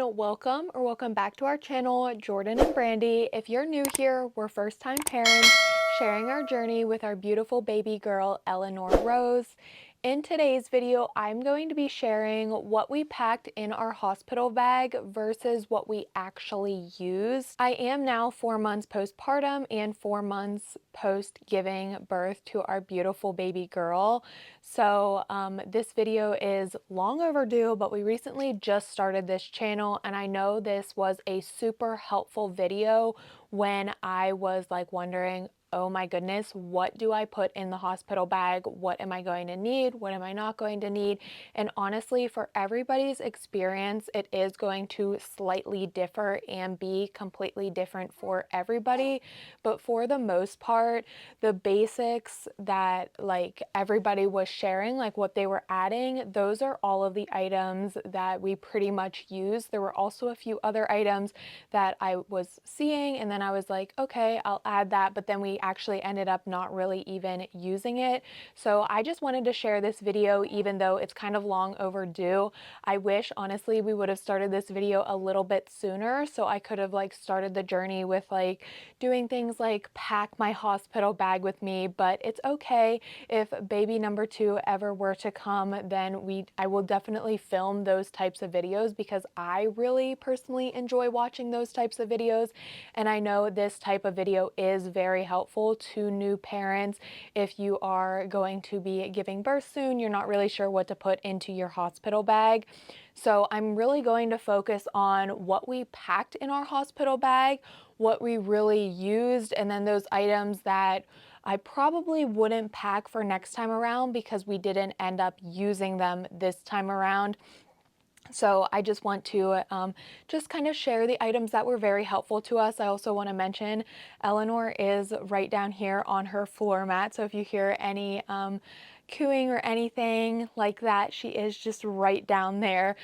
everyone, welcome back to our channel, Jordan and Brandi. If you're new here, we're first-time parents sharing our journey with our beautiful baby girl, Eleanor Rose. In today's video, I'm going to be sharing what we packed in our hospital bag versus what we actually used. I am now 4 months postpartum and 4 months post giving birth to our beautiful baby girl. So this video is long overdue, but we recently just started this channel, and I know this was a super helpful video when I was like wondering, oh my goodness, what do I put in the hospital bag? What am I going to need? What am I not going to need? And honestly, for everybody's experience, it is going to slightly differ and be completely different for everybody. But for the most part, the basics that like everybody was sharing, like what they were adding, those are all of the items that we pretty much use. There were also a few other items that I was seeing, and then I was like, okay, I'll add that, but then we actually ended up not really even using it. So I just wanted to share this video, even though it's kind of long overdue. I wish honestly we would have started this video a little bit sooner, so I could have like started the journey with like doing things like pack my hospital bag with me. But it's okay, if baby number 2 ever were to come, then I will definitely film those types of videos, because I really personally enjoy watching those types of videos, and I know this type of video is very helpful to new parents. If you are going to be giving birth soon, you're not really sure what to put into your hospital bag. So I'm really going to focus on what we packed in our hospital bag, what we really used, and then those items that I probably wouldn't pack for next time around because we didn't end up using them this time around. So I just want to just kind of share the items that were very helpful to us. I also want to mention Eleanor is right down here on her floor mat. So if you hear any cooing or anything like that, she is just right down there.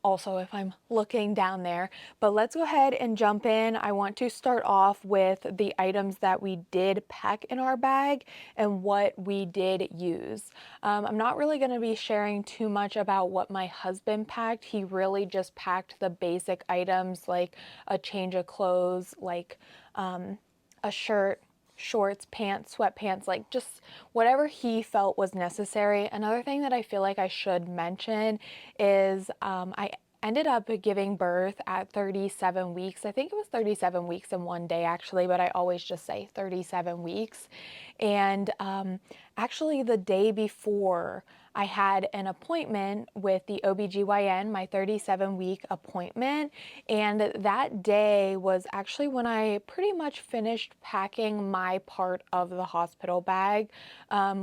Also, if I'm looking down there. But let's go ahead and jump in. I want to start off with the items that we did pack in our bag and what we did use. I'm not really going to be sharing too much about what my husband packed. He really just packed the basic items like a change of clothes, like a shirt, shorts, pants, sweatpants, like just whatever he felt was necessary. Another thing that I feel like I should mention is I ended up giving birth at 37 weeks. I think it was 37 weeks in one day actually, but I always just say 37 weeks. And actually the day before, I had an appointment with the OBGYN, my 37-week appointment, and that day was actually when I pretty much finished packing my part of the hospital bag.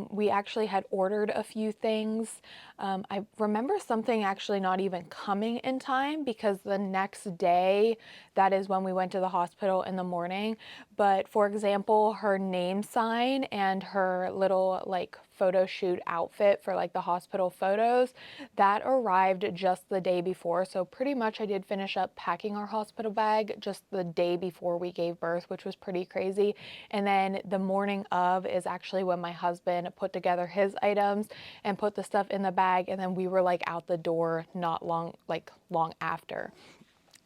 We actually had ordered a few things. I remember something actually not even coming in time because the next day, that is when we went to the hospital in the morning. But for example, her name sign and her little like photo shoot outfit for like the hospital photos, that arrived just the day before. So pretty much I did finish up packing our hospital bag just the day before we gave birth, which was pretty crazy. And then the morning of is actually when my husband put together his items and put the stuff in the bag, and then we were like out the door not long after.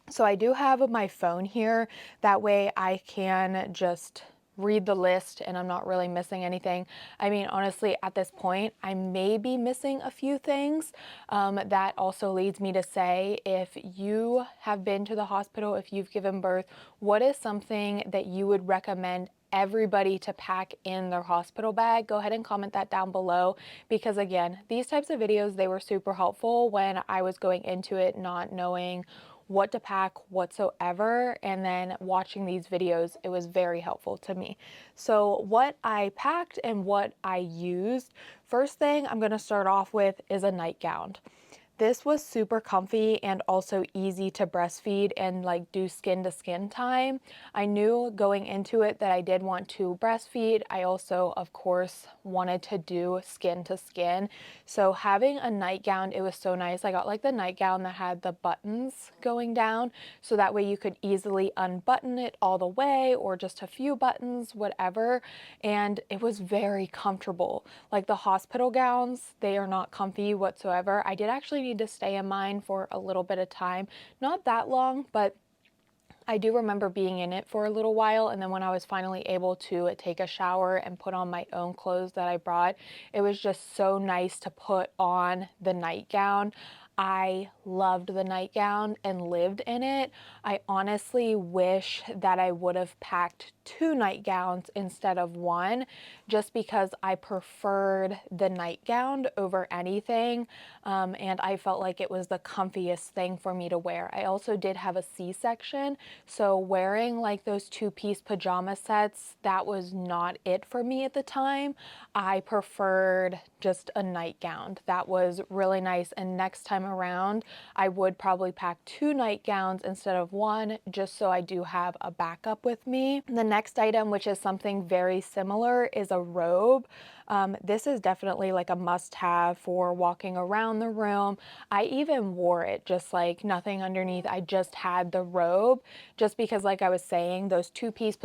So I do have my phone here, that way I can just read the list and I'm not really missing anything. I mean, honestly, at this point, I may be missing a few things. That also leads me to say, if you have been to the hospital, if you've given birth, what is something that you would recommend everybody to pack in their hospital bag? Go ahead and comment that down below, because again, these types of videos, they were super helpful when I was going into it not knowing what to pack whatsoever, and then watching these videos, it was very helpful to me. So what I packed and what I used, first thing I'm going to start off with is a nightgown. This was super comfy and also easy to breastfeed and like do skin to skin time. I knew going into it that I did want to breastfeed. I also, of course, wanted to do skin to skin. So having a nightgown, it was so nice. I got like the nightgown that had the buttons going down, so that way you could easily unbutton it all the way or just a few buttons, whatever. And it was very comfortable. Like the hospital gowns, they are not comfy whatsoever. I did actually need to stay in mine for a little bit of time. Not that long, but I do remember being in it for a little while, and then when I was finally able to take a shower and put on my own clothes that I brought, it was just so nice to put on the nightgown. I loved the nightgown and lived in it. I honestly wish that I would have packed 2 nightgowns instead of one, just because I preferred the nightgown over anything, and I felt like it was the comfiest thing for me to wear. I also did have a C-section, so wearing like those 2-piece pajama sets, that was not it for me at the time. I preferred just a nightgown. That was really nice, and next time around, I would probably pack 2 nightgowns instead of one, just so I do have a backup with me. The next item, which is something very similar, is a robe. This is definitely like a must-have for walking around the room. I even wore it just like nothing underneath. I just had the robe just because, like I was saying, those 2-piece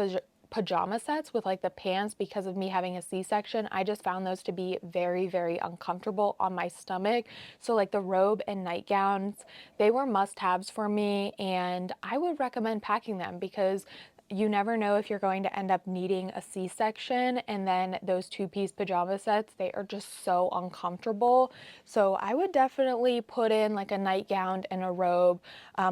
pajama sets with like the pants, because of me having a C-section, I just found those to be very, very uncomfortable on my stomach. So like the robe and nightgowns, they were must-haves for me, and I would recommend packing them because you never know if you're going to end up needing a C-section, and then those 2-piece pajama sets, they are just so uncomfortable. So I would definitely put in like a nightgown and a robe,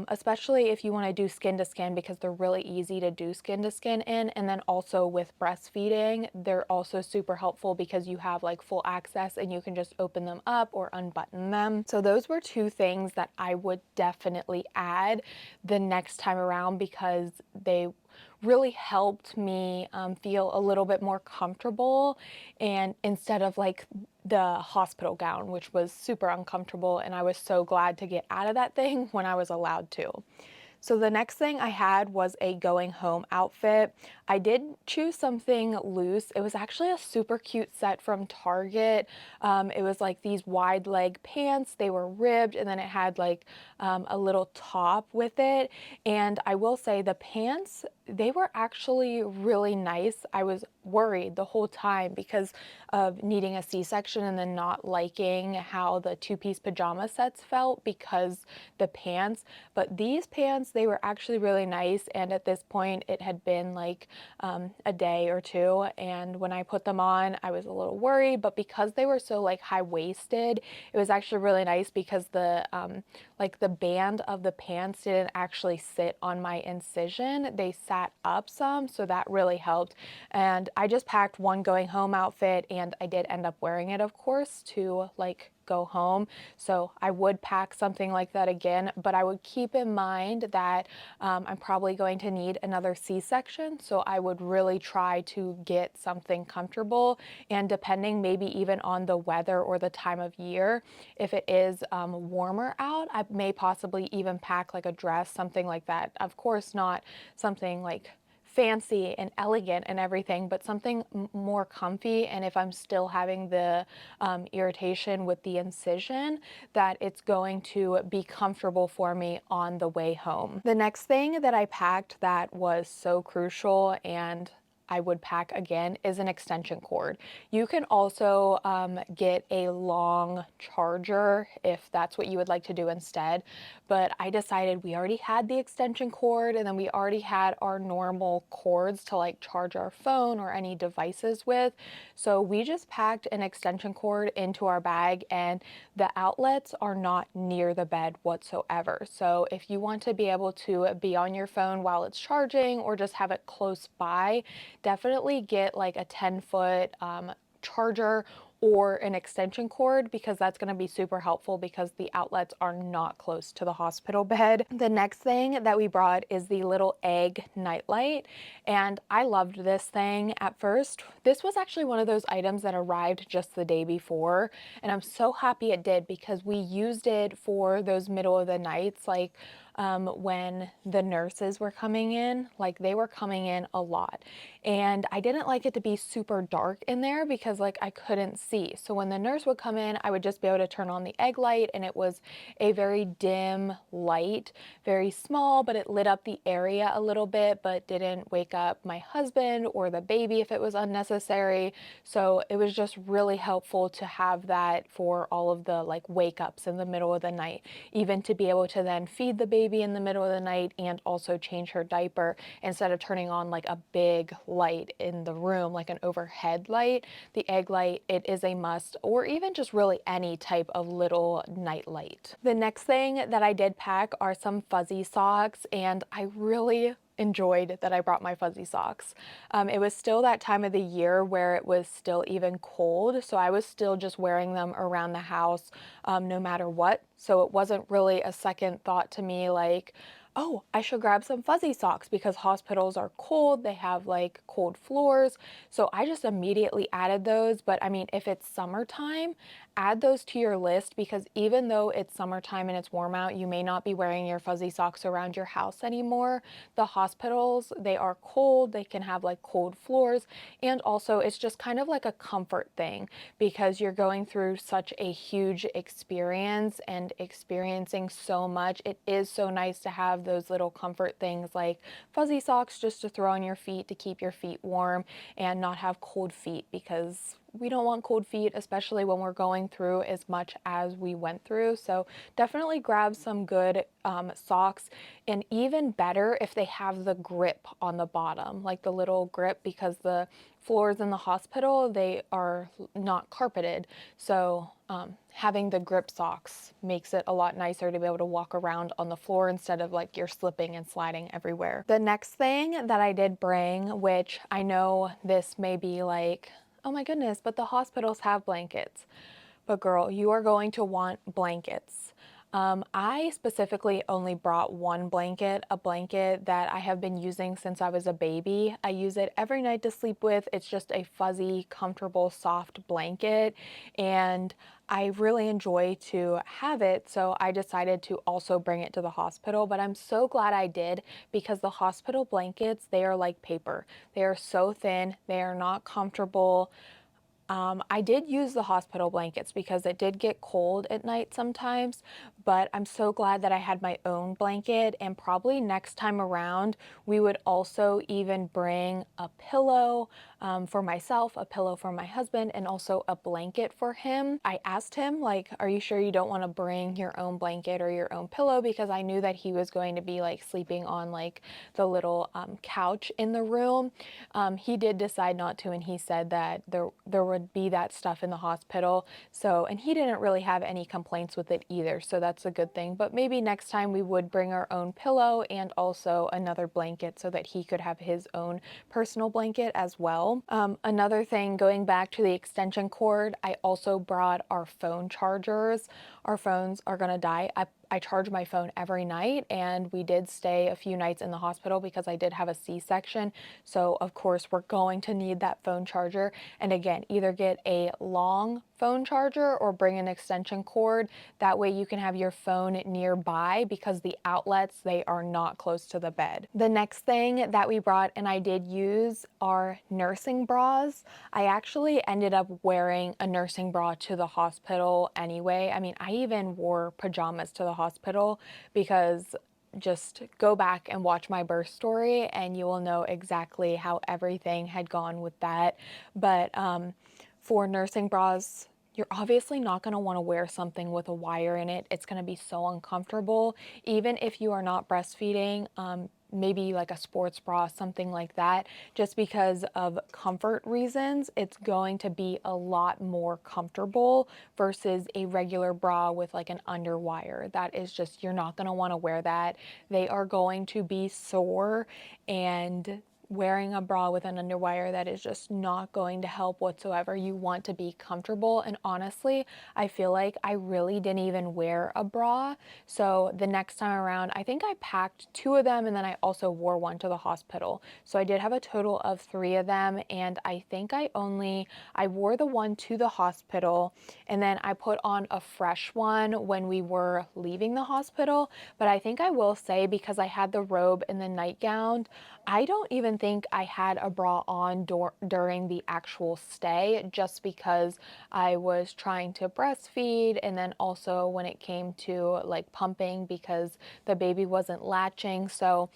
especially if you want to do skin to skin, because they're really easy to do skin to skin in. And then also with breastfeeding, they're also super helpful because you have like full access and you can just open them up or unbutton them. So those were 2 things that I would definitely add the next time around, because they really helped me feel a little bit more comfortable, and instead of like the hospital gown, which was super uncomfortable, and I was so glad to get out of that thing when I was allowed to. So the next thing I had was a going home outfit. I did choose something loose. It was actually a super cute set from Target. It was like these wide leg pants. They were ribbed, and then it had like a little top with it. And I will say the pants, they were actually really nice. I was worried the whole time because of needing a C-section and then not liking how the 2-piece pajama sets felt because the pants. But these pants, they were actually really nice, and at this point it had been like a day or 2, and when I put them on I was a little worried, but because they were so like high-waisted, it was actually really nice because the like the band of the pants didn't actually sit on my incision. They sat up some, so that really helped. And I just packed one going home outfit, and I did end up wearing it, of course, to like go home. So I would pack something like that again, but I would keep in mind that I'm probably going to need another C-section. So I would really try to get something comfortable, and depending maybe even on the weather or the time of year, if it is warmer out, I may possibly even pack like a dress, something like that. Of course, not something like fancy and elegant and everything, but something more comfy. And if I'm still having the irritation with the incision, that it's going to be comfortable for me on the way home. The next thing that I packed that was so crucial, and I would pack again, is an extension cord. You can also get a long charger if that's what you would like to do instead, but I decided we already had the extension cord, and then we already had our normal cords to like charge our phone or any devices with. So we just packed an extension cord into our bag, and the outlets are not near the bed whatsoever. So if you want to be able to be on your phone while it's charging or just have it close by, definitely get like a 10-foot charger or an extension cord, because that's going to be super helpful because the outlets are not close to the hospital bed. The next thing that we brought is the little egg nightlight, and I loved this thing at first. This was actually one of those items that arrived just the day before, and I'm so happy it did because we used it for those middle of the nights, like when the nurses were coming in. Like, they were coming in a lot, and I didn't like it to be super dark in there because like I couldn't see. So when the nurse would come in, I would just be able to turn on the egg light, and it was a very dim light, very small, but it lit up the area a little bit, but didn't wake up my husband or the baby if it was unnecessary. So it was just really helpful to have that for all of the like wake ups in the middle of the night, even to be able to then feed the baby in the middle of the night and also change her diaper instead of turning on like a big light in the room, like an overhead light. The egg light, it is a must, or even just really any type of little night light. The next thing that I did pack are some fuzzy socks, and I really enjoyed that I brought my fuzzy socks. It was still that time of the year where it was still even cold, so I was still just wearing them around the house no matter what. So it wasn't really a second thought to me like, oh, I should grab some fuzzy socks because hospitals are cold. They have like cold floors. So I just immediately added those. But I mean, if it's summertime, add those to your list, because even though it's summertime and it's warm out, you may not be wearing your fuzzy socks around your house anymore. The hospitals, they are cold. They can have like cold floors. And also it's just kind of like a comfort thing because you're going through such a huge experience and experiencing so much. It is so nice to have those little comfort things like fuzzy socks just to throw on your feet to keep your feet warm and not have cold feet, because we don't want cold feet, especially when we're going through as much as we went through. So definitely grab some good socks, and even better if they have the grip on the bottom, like the little grip, because the floors in the hospital, they are not carpeted. So having the grip socks makes it a lot nicer to be able to walk around on the floor instead of like you're slipping and sliding everywhere. The next thing that I did bring, which I know this may be like, oh my goodness, but the hospitals have blankets. But girl, you are going to want blankets. I specifically only brought one blanket, a blanket that I have been using since I was a baby. I use it every night to sleep with. It's just a fuzzy, comfortable, soft blanket, and I really enjoy to have it, so I decided to also bring it to the hospital. But I'm so glad I did, because the hospital blankets, they are like paper. They are so thin, they are not comfortable. I did use the hospital blankets because it did get cold at night sometimes, but I'm so glad that I had my own blanket, and probably next time around, we would also even bring a pillow for myself, a pillow for my husband, and also a blanket for him. I asked him, like, are you sure you don't want to bring your own blanket or your own pillow? Because I knew that he was going to be like sleeping on like the little couch in the room. He did decide not to, and he said that there would be that stuff in the hospital. So, and he didn't really have any complaints with it either, so that's a good thing. But maybe next time we would bring our own pillow and also another blanket so that he could have his own personal blanket as well. Another thing, going back to the extension cord, I also brought our phone chargers. Our phones are gonna die. I charge my phone every night, and we did stay a few nights in the hospital because I did have a C-section. So of course we're going to need that phone charger. And again, either get a long phone charger or bring an extension cord. That way you can have your phone nearby, because the outlets, they are not close to the bed. The next thing that we brought, and I did use, are nursing bras. I actually ended up wearing a nursing bra to the hospital anyway. I mean, I even wore pajamas to the hospital, because just go back and watch my birth story and you will know exactly how everything had gone with that. But for nursing bras, you're obviously not going to want to wear something with a wire in it. It's going to be so uncomfortable. Even if you are not breastfeeding, maybe like a sports bra, something like that, just because of comfort reasons, it's going to be a lot more comfortable versus a regular bra with like an underwire. That is just, you're not going to want to wear that. They are going to be sore, and wearing a bra with an underwire, that is just not going to help whatsoever. You want to be comfortable, and honestly, I feel like I really didn't even wear a bra. So the next time around, I think I packed 2 of them, and then I also wore one to the hospital. So I did have a total of 3 of them, and I think I wore the one to the hospital, and then I put on a fresh one when we were leaving the hospital. But I think I will say, because I had the robe and the nightgown, I don't even think I had a bra on during the actual stay, just because I was trying to breastfeed, and then also when it came to like pumping, because the baby wasn't latching. So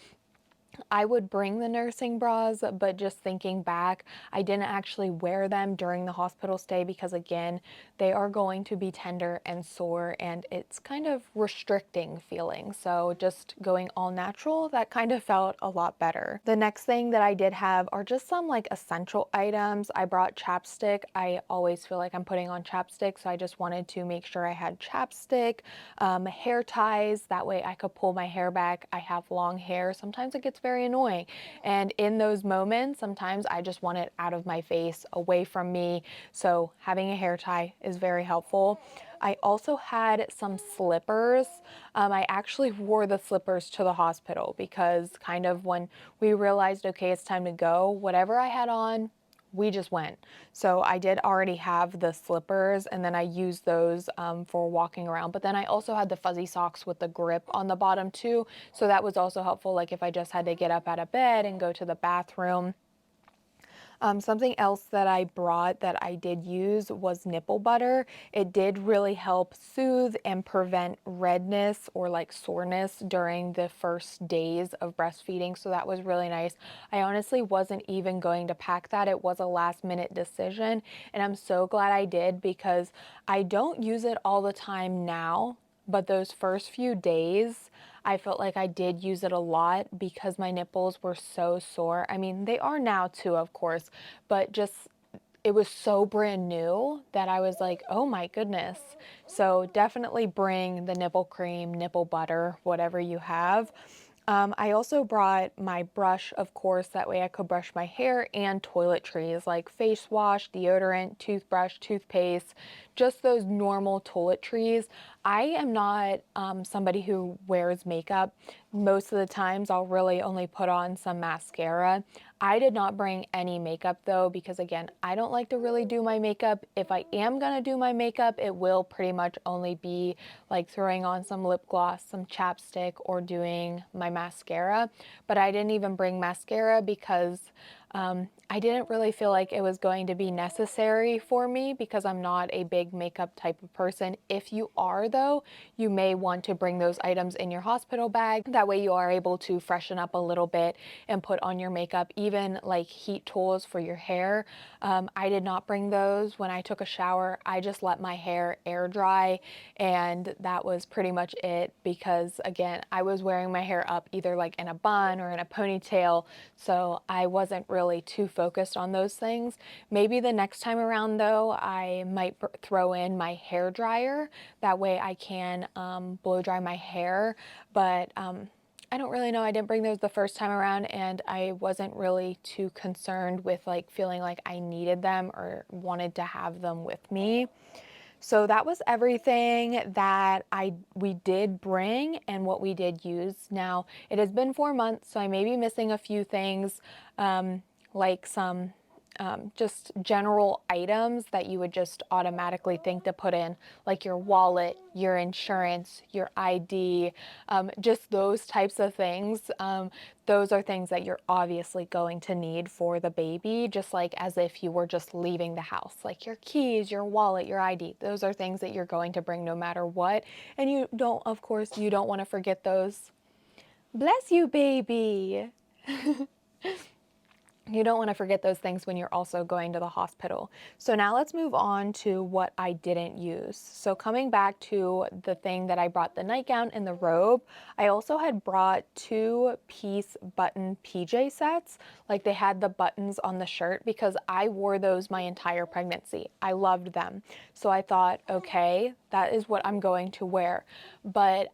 I would bring the nursing bras, but just thinking back, I didn't actually wear them during the hospital stay because, again, they are going to be tender and sore, and it's kind of restricting feeling. So just going all natural, that kind of felt a lot better. The next thing that I did have are just some like essential items. I brought chapstick. I always feel like I'm putting on chapstick, so I just wanted to make sure I had chapstick, hair ties, that way I could pull my hair back. I have long hair. Sometimes it gets very annoying. And in those moments, sometimes I just want it out of my face, away from me. So having a hair tie is very helpful. I also had some slippers. I actually wore the slippers to the hospital because kind of when we realized, okay, it's time to go, whatever I had on, we just went. So I did already have the slippers, and then I used those for walking around. But then I also had the fuzzy socks with the grip on the bottom too. So that was also helpful, like if I just had to get up out of bed and go to the bathroom. Something else that I brought that I did use was nipple butter. It did really help soothe and prevent redness or like soreness during the first days of breastfeeding. So that was really nice. I honestly wasn't even going to pack that. It was a last minute decision, and I'm so glad I did, because I don't use it all the time now, but those first few days, I felt like I did use it a lot because my nipples were so sore. I mean, they are now too, of course, but just it was so brand new that I was like, oh my goodness. So definitely bring the nipple cream, nipple butter, whatever you have. I also brought my brush, of course, that way I could brush my hair, and toiletries like face wash, deodorant, toothbrush, toothpaste, just those normal toiletries. I am not somebody who wears makeup. Most of the times I'll really only put on some mascara. I did not bring any makeup though, because again, I don't like to really do my makeup. If I am gonna do my makeup, it will pretty much only be like throwing on some lip gloss, some chapstick, or doing my mascara. But I didn't even bring mascara because I didn't really feel like it was going to be necessary for me, because I'm not a big makeup type of person. If you are though, you may want to bring those items in your hospital bag. That way you are able to freshen up a little bit and put on your makeup, even like heat tools for your hair. I did not bring those. When I took a shower, I just let my hair air dry, and that was pretty much it, because again, I was wearing my hair up either like in a bun or in a ponytail, so I wasn't really too focused on those things. Maybe the next time around though, I might throw in my hair dryer. That way I can blow dry my hair. But I don't really know. I didn't bring those the first time around, and I wasn't really too concerned with like feeling like I needed them or wanted to have them with me. So that was everything that we did bring and what we did use. Now, it has been 4 months, so I may be missing a few things, like some just general items that you would just automatically think to put in, like your wallet, your insurance, your ID, just those types of things. Those are things that you're obviously going to need for the baby, just like as if you were just leaving the house, like your keys, your wallet, your ID. Those are things that you're going to bring no matter what. And you don't, of course, you don't want to forget those. Bless you, baby. You don't want to forget those things when you're also going to the hospital. So now let's move on to what I didn't use. So coming back to the thing that I brought, the nightgown and the robe, I also had brought 2-piece button PJ sets. Like they had the buttons on the shirt, because I wore those my entire pregnancy. I loved them. So I thought, okay, that is what I'm going to wear. But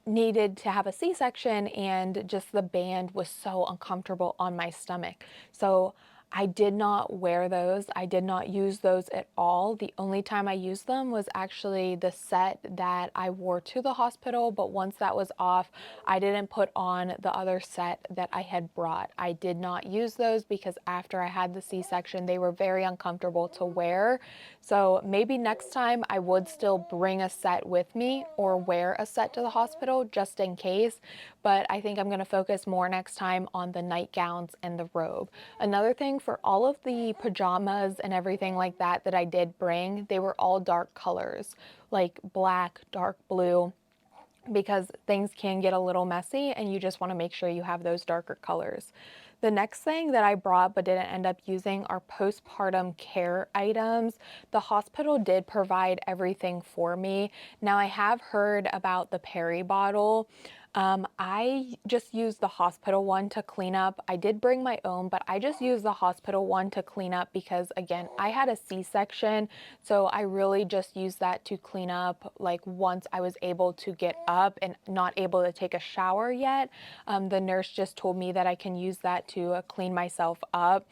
needed to have a C-section, and just the band was so uncomfortable on my stomach. So I did not wear those. I did not use those at all. The only time I used them was actually the set that I wore to the hospital, but once that was off, I didn't put on the other set that I had brought. I did not use those because after I had the C-section, they were very uncomfortable to wear. So maybe next time I would still bring a set with me or wear a set to the hospital just in case, but I think I'm going to focus more next time on the nightgowns and the robe. Another thing, for all of the pajamas and everything like that that I did bring, they were all dark colors, like black, dark blue, because things can get a little messy and you just want to make sure you have those darker colors. The next thing that I brought but didn't end up using are postpartum care items. The hospital did provide everything for me. Now, I have heard about the Perry bottle. I just used the hospital one to clean up. I did bring my own, but I just used the hospital one to clean up because, again, I had a C-section, so I really just used that to clean up, like once I was able to get up and not able to take a shower yet. The nurse just told me that I can use that to clean myself up.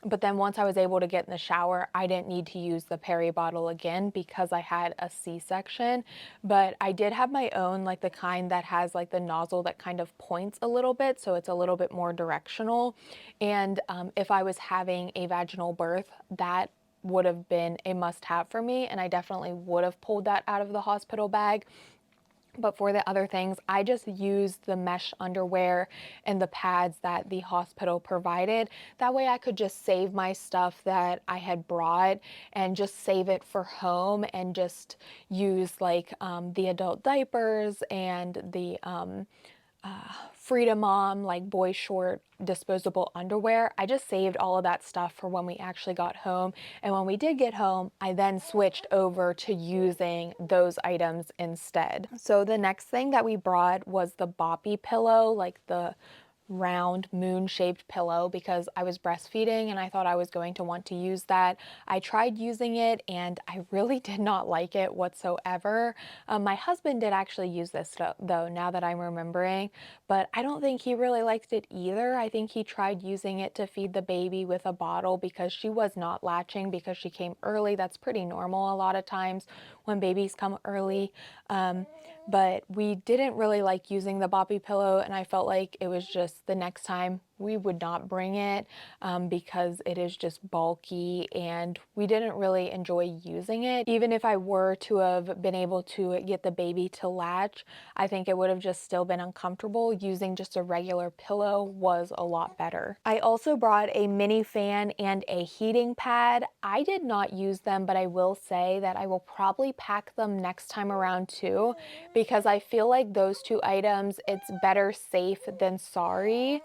But then once I was able to get in the shower, I didn't need to use the Perry bottle again because I had a C-section. But I did have my own, like the kind that has like the nozzle that kind of points a little bit, so it's a little bit more directional. And if I was having a vaginal birth, that would have been a must-have for me, and I definitely would have pulled that out of the hospital bag. But for the other things, I just used the mesh underwear and the pads that the hospital provided. That way I could just save my stuff that I had brought and just save it for home and just use like the adult diapers and the Freedom Mom, like boy short disposable underwear. I just saved all of that stuff for when we actually got home. And when we did get home, I then switched over to using those items instead. So the next thing that we brought was the boppy pillow, like the round moon-shaped pillow, because I was breastfeeding and I thought I was going to want to use that. I tried using it and I really did not like it whatsoever. My husband did actually use this though, now that I'm remembering, but I don't think he really liked it either. I think he tried using it to feed the baby with a bottle because she was not latching because she came early. That's pretty normal a lot of times when babies come early. But we didn't really like using the boppy pillow, and I felt like it was just the next time we would not bring it because it is just bulky and we didn't really enjoy using it. Even if I were to have been able to get the baby to latch, I think it would have just still been uncomfortable. Using just a regular pillow was a lot better. I also brought a mini fan and a heating pad. I did not use them, but I will say that I will probably pack them next time around too, because I feel like those two items, it's better safe than sorry.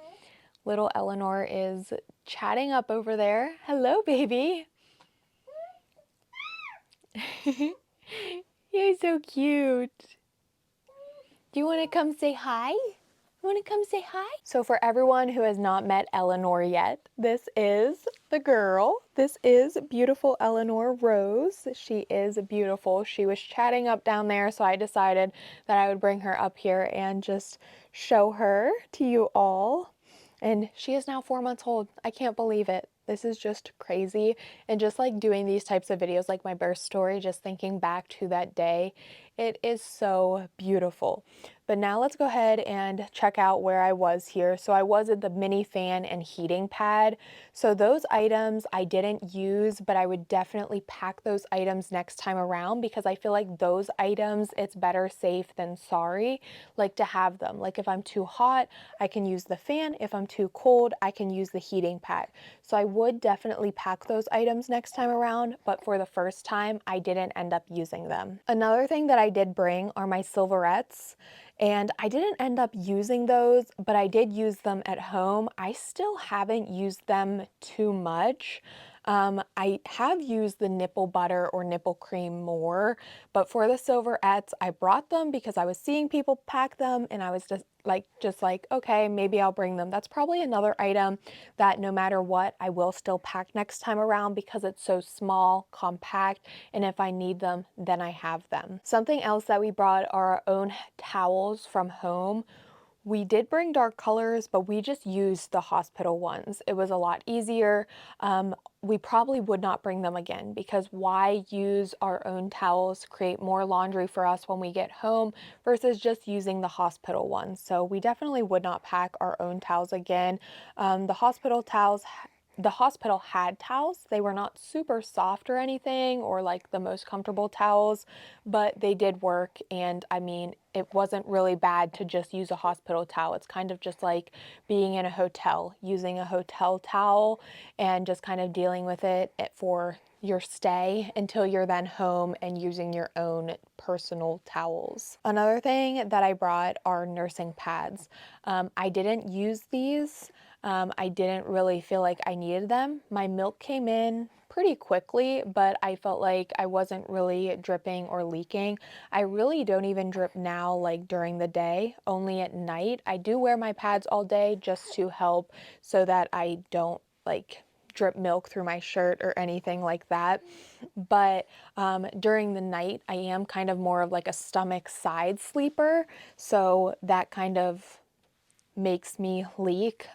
Little Eleanor is chatting up over there. Hello, baby. You're so cute. Do you want to come say hi? You want to come say hi? So for everyone who has not met Eleanor yet, this is the girl. This is beautiful Eleanor Rose. She is beautiful. She was chatting up down there, so I decided that I would bring her up here and just show her to you all. And she is now 4 months old. I can't believe it. This is just crazy. And just like doing these types of videos, like my birth story, just thinking back to that day, it is so beautiful. But now let's go ahead and check out where I was here. So I was at the mini fan and heating pad. So those items I didn't use, but I would definitely pack those items next time around because I feel like those items, it's better safe than sorry, like to have them. Like if I'm too hot, I can use the fan. If I'm too cold, I can use the heating pad. So I would definitely pack those items next time around, but for the first time, I didn't end up using them. Another thing that I did bring are my silverettes. And I didn't end up using those, but I did use them at home. I still haven't used them too much. I have used the nipple butter or nipple cream more, but for the silverettes, I brought them because I was seeing people pack them and I was just like, okay, maybe I'll bring them. That's probably another item that no matter what, I will still pack next time around because it's so small, compact, and if I need them, then I have them. Something else that we brought are our own towels from home. We did bring dark colors, but we just used the hospital ones. It was a lot easier. We probably would not bring them again because why use our own towels, create more laundry for us when we get home versus just using the hospital ones. So we definitely would not pack our own towels again. The hospital had towels. They were not super soft or anything or like the most comfortable towels, but they did work. And I mean, it wasn't really bad to just use a hospital towel. It's kind of just like being in a hotel, using a hotel towel and just kind of dealing with it for your stay until you're then home and using your own personal towels. Another thing that I brought are nursing pads. I didn't use these. I didn't really feel like I needed them. My milk came in pretty quickly, but I felt like I wasn't really dripping or leaking. I really don't even drip now, like during the day, only at night. I do wear my pads all day just to help so that I don't like drip milk through my shirt or anything like that. But during the night, I am kind of more of like a stomach side sleeper. So that kind of makes me leak.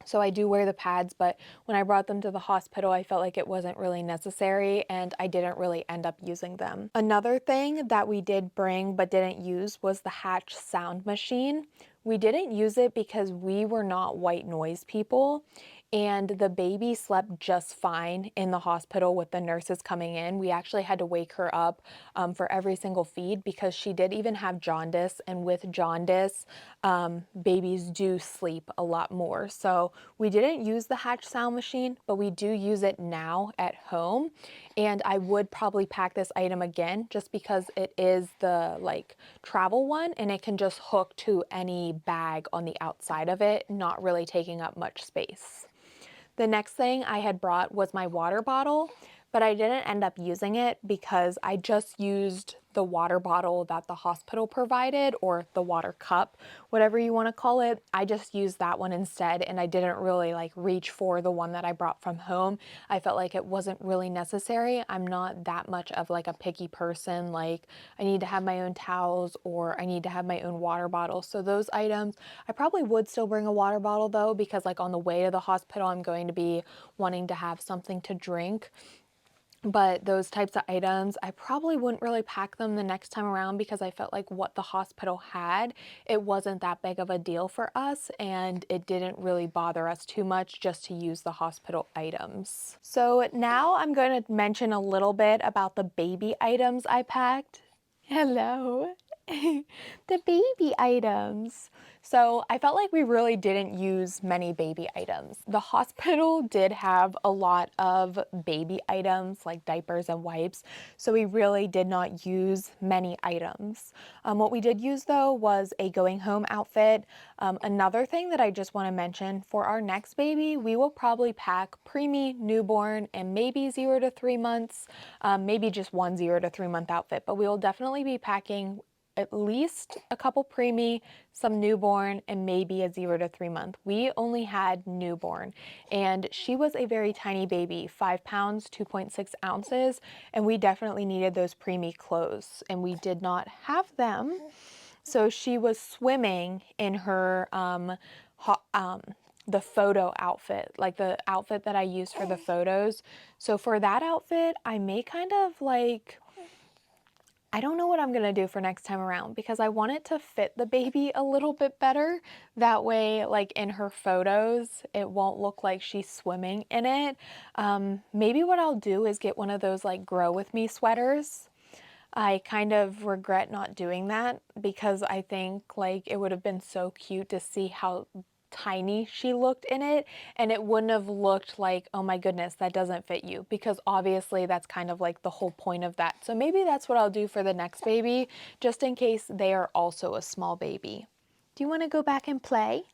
So I do wear the pads, but when I brought them to the hospital, I felt like it wasn't really necessary and I didn't really end up using them. Another thing that we did bring but didn't use was the Hatch sound machine. We didn't use it because we were not white noise people and the baby slept just fine in the hospital with the nurses coming in. We actually had to wake her up for every single feed because she did even have jaundice, and with jaundice, babies do sleep a lot more. So we didn't use the Hatch sound machine, but we do use it now at home. And I would probably pack this item again just because it is the like travel one and it can just hook to any bag on the outside of it, not really taking up much space. The next thing I had brought was my water bottle, but I didn't end up using it because I just used the water bottle that the hospital provided, or the water cup, whatever you want to call it. I just used that one instead, and I didn't really like reach for the one that I brought from home. I felt like it wasn't really necessary. I'm not that much of like a picky person, like I need to have my own towels or I need to have my own water bottle. So those items, I probably would still bring a water bottle though, because like on the way to the hospital, I'm going to be wanting to have something to drink. But those types of items, I probably wouldn't really pack them the next time around because I felt like what the hospital had, it wasn't that big of a deal for us and it didn't really bother us too much just to use the hospital items. So now I'm going to mention a little bit about the baby items I packed. Hello. The baby items. So I felt like we really didn't use many baby items. The hospital did have a lot of baby items like diapers and wipes, so we really did not use many items. What we did use though was a going home outfit. Another thing that I just want to mention, for our next baby, we will probably pack preemie, newborn, and maybe 0 to 3 months, maybe just one 0 to 3 month outfit, but we will definitely be packing at least a couple preemie, some newborn, and maybe a 0 to 3 month. We only had newborn, and she was a very tiny baby, 5 pounds, 2.6 ounces, and we definitely needed those preemie clothes, and we did not have them. So she was swimming in her the photo outfit, like the outfit that I used for the photos. So for that outfit, I may kind of like, I don't know what I'm gonna do for next time around because I want it to fit the baby a little bit better. That way, like in her photos, it won't look like she's swimming in it. Maybe what I'll do is get one of those like grow with me sweaters. I kind of regret not doing that because I think like it would have been so cute to see how tiny she looked in it, and it wouldn't have looked like, oh my goodness, that doesn't fit you, because obviously that's kind of like the whole point of that. So maybe that's what I'll do for the next baby, just in case they are also a small baby. Do you want to go back and play?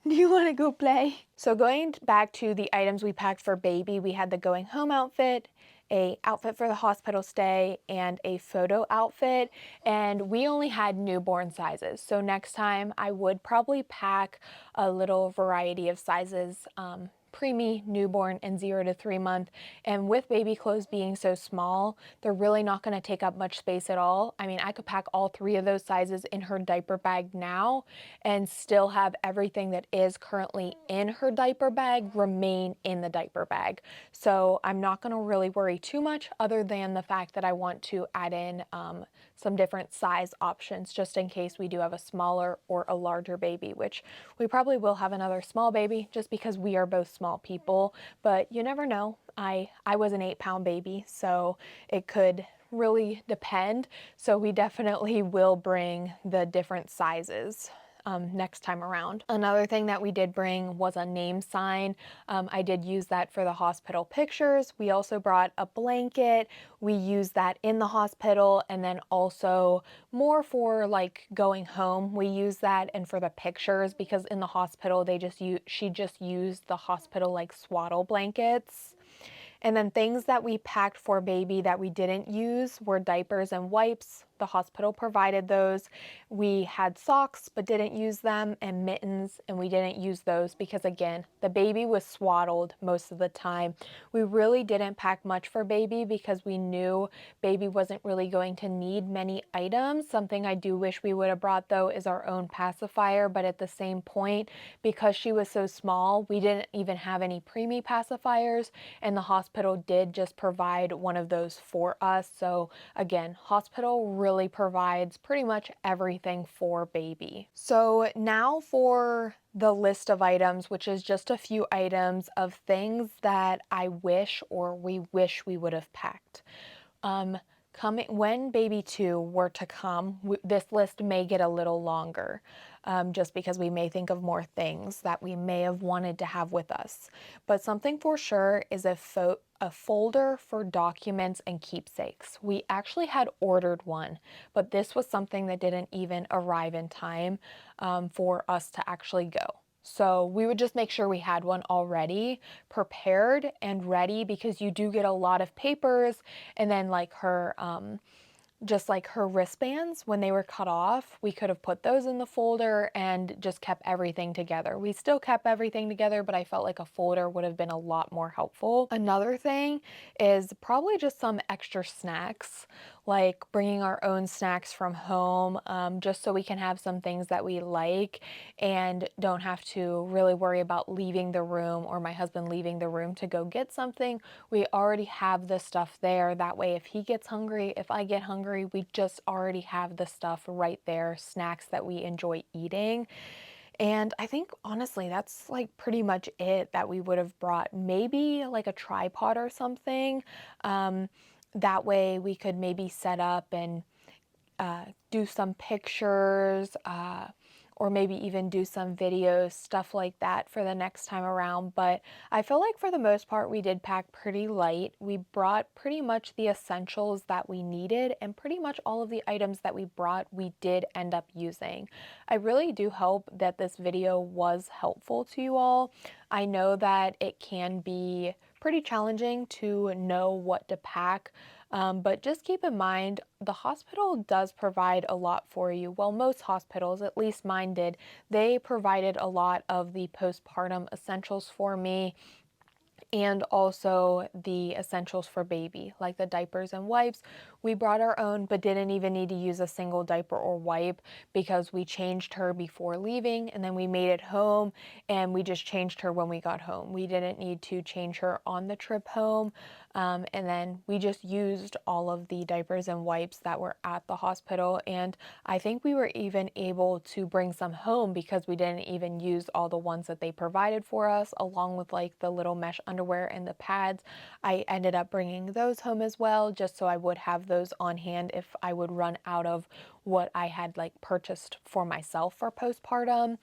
Do you want to go play? So going back to the items we packed for baby, we had the going home outfit, a outfit for the hospital stay, and a photo outfit, and we only had newborn sizes. So next time I would probably pack a little variety of sizes, preemie, newborn, and 0 to 3 month. And with baby clothes being so small, they're really not going to take up much space at all. I mean, I could pack all 3 of those sizes in her diaper bag now and still have everything that is currently in her diaper bag remain in the diaper bag. So I'm not going to really worry too much, other than the fact that I want to add in some different size options just in case we do have a smaller or a larger baby, which we probably will have another small baby just because we are both small people, but you never know. I was an 8-pound baby, so it could really depend. So we definitely will bring the different sizes next time around. Another thing that we did bring was a name sign. I did use that for the hospital pictures. We also brought a blanket. We used that in the hospital, and then also more for like going home. We use that, and for the pictures, because in the hospital she just used the hospital like swaddle blankets. And then things that we packed for baby that we didn't use were diapers and wipes. The hospital provided those. We had socks but didn't use them, and mittens, and we didn't use those because, again, the baby was swaddled most of the time. We really didn't pack much for baby because we knew baby wasn't really going to need many items. Something I do wish we would have brought, though, is our own pacifier, but at the same point, because she was so small, we didn't even have any preemie pacifiers, and the hospital did just provide one of those for us. So again, hospital really provides pretty much everything for baby. So now for the list of items, which is just a few items of things that I wish, or we wish we would have packed. When baby 2 were to come, this list may get a little longer, just because we may think of more things that we may have wanted to have with us. But something for sure is a folder for documents and keepsakes. We actually had ordered one, but this was something that didn't even arrive in time for us to actually go. So we would just make sure we had one already prepared and ready, because you do get a lot of papers, and then like her just like her wristbands, when they were cut off, we could have put those in the folder and just kept everything together. We still kept everything together, but I felt like a folder would have been a lot more helpful. Another thing is probably just some extra snacks, like bringing our own snacks from home, just so we can have some things that we like and don't have to really worry about leaving the room, or my husband leaving the room to go get something. We already have the stuff there. That way, if he gets hungry, if I get hungry, we just already have the stuff right there, snacks that we enjoy eating. And I think honestly, that's like pretty much it that we would have brought. Maybe like a tripod or something. That way we could maybe set up and do some pictures, or maybe even do some videos, stuff like that for the next time around. But I feel like for the most part, we did pack pretty light. We brought pretty much the essentials that we needed, and pretty much all of the items that we brought, we did end up using. I really do hope that this video was helpful to you all. I know that it can be pretty challenging to know what to pack. But just keep in mind, the hospital does provide a lot for you. Well, most hospitals, at least mine did, they provided a lot of the postpartum essentials for me, and also the essentials for baby, like the diapers and wipes. We brought our own, but didn't even need to use a single diaper or wipe, because we changed her before leaving, and then we made it home, and we just changed her when we got home. We didn't need to change her on the trip home. And then we just used all of the diapers and wipes that were at the hospital. And I think we were even able to bring some home, because we didn't even use all the ones that they provided for us, along with like the little mesh underwear and the pads. I ended up bringing those home as well, just so I would have those on hand if I would run out of what I had like purchased for myself for postpartum.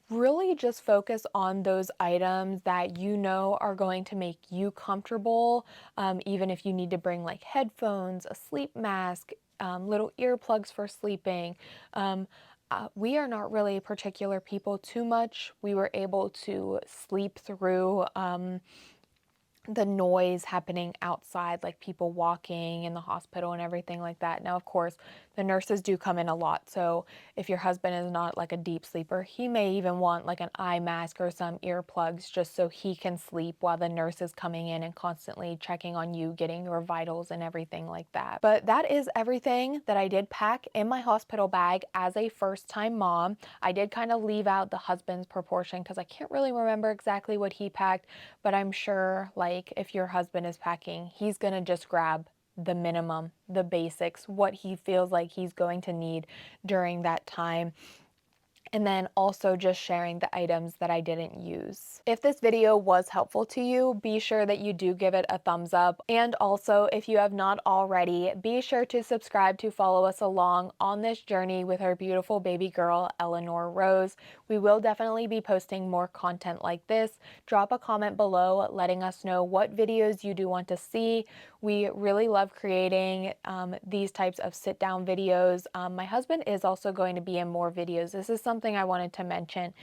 Really just focus on those items that you know are going to make you comfortable, even if you need to bring like headphones, a sleep mask, little earplugs for sleeping. we are not really particular people too much. We were able to sleep through the noise happening outside, like people walking in the hospital and everything like that. Now, of course, the nurses do come in a lot. So if your husband is not like a deep sleeper, he may even want like an eye mask or some earplugs just so he can sleep while the nurse is coming in and constantly checking on you, getting your vitals and everything like that. But that is everything that I did pack in my hospital bag as a first-time mom. I did kind of leave out the husband's proportion because I can't really remember exactly what he packed, but I'm sure like if your husband is packing, he's going to just grab the minimum, the basics, what he feels like he's going to need during that time. And then also just sharing the items that I didn't use. If this video was helpful to you, be sure that you do give it a thumbs up. And also, if you have not already, be sure to subscribe to follow us along on this journey with our beautiful baby girl, Eleanor Rose. We will definitely be posting more content like this. Drop a comment below letting us know what videos you do want to see. We really love creating these types of sit-down videos. My husband is also going to be in more videos. This is something I wanted to mention.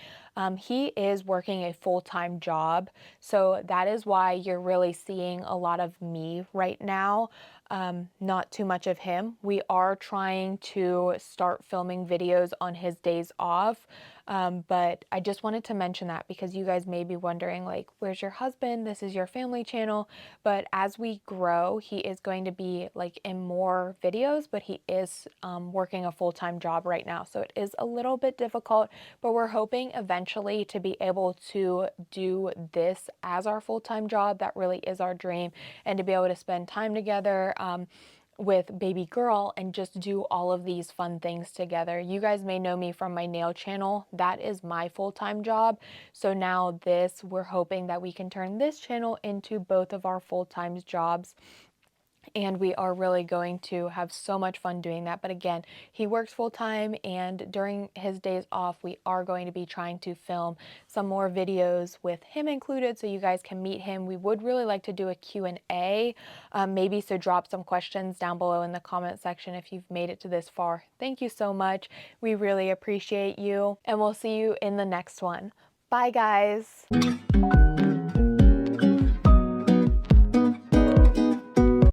He is working a full-time job, so that is why you're really seeing a lot of me right now. Not too much of him. We are trying to start filming videos on his days off, but I just wanted to mention that because you guys may be wondering, like, where's your husband? This is your family channel. But as we grow, he is going to be like in more videos, but he is working a full-time job right now. So it is a little bit difficult, but we're hoping eventually to be able to do this as our full-time job. That really is our dream, and to be able to spend time together with baby girl and just do all of these fun things together. You guys may know me from my nail channel. That is my full-time job. So now this, we're hoping that we can turn this channel into both of our full-time jobs. And we are really going to have so much fun doing that. But again, he works full time, and during his days off, we are going to be trying to film some more videos with him included so you guys can meet him. We would really like to do a Q&A, maybe, so drop some questions down below in the comment section if you've made it to this far. Thank you so much. We really appreciate you, and we'll see you in the next one. Bye, guys.